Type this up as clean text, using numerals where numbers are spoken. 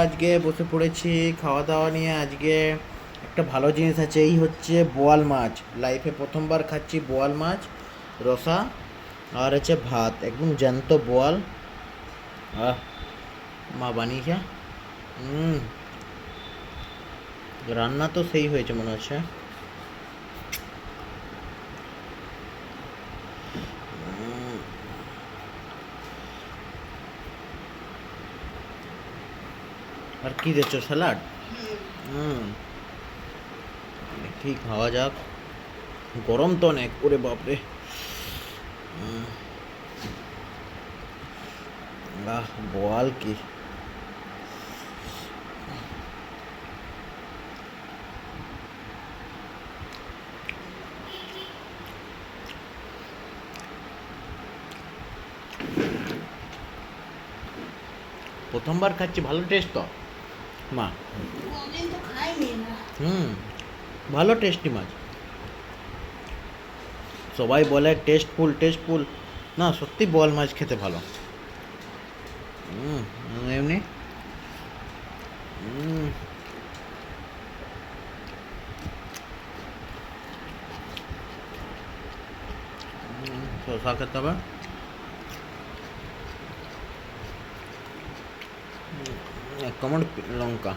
আজকে বসে পড়েছি খাওয়া দাওয়া নিয়ে। আজকে একটা ভালো জিনিস আছে, এই হচ্ছে বোয়াল মাছ। লাইফে প্রথমবার খাচ্ছি বোয়াল মাছ রসা, আর হচ্ছে ভাত, একদম জ্যান্ত বোয়াল। আহ, মা বানিয়েছে। হুম, রান্না তো সেই হয়েছে মনে হচ্ছে। উম, আর কি দিচ্ছ, স্যালাড? হুম, ঠিক, খাওয়া যাক। গরম তো অনেক, ওরে বাপরে। উম, বোয়াল কি! প্রথমবার খাচ্ছি, ভালো টেস্ট তো মা। কোনদিন তো খাইনি না। হুম, ভালো টেস্টি মাছ। সবাই বলে টেস্টফুল টেস্টফুল, না সত্যি বোয়াল মাছ খেতে ভালো। হুম, এমনি। হুম, শসা খেতে হবে, এক কামড় লঙ্কা।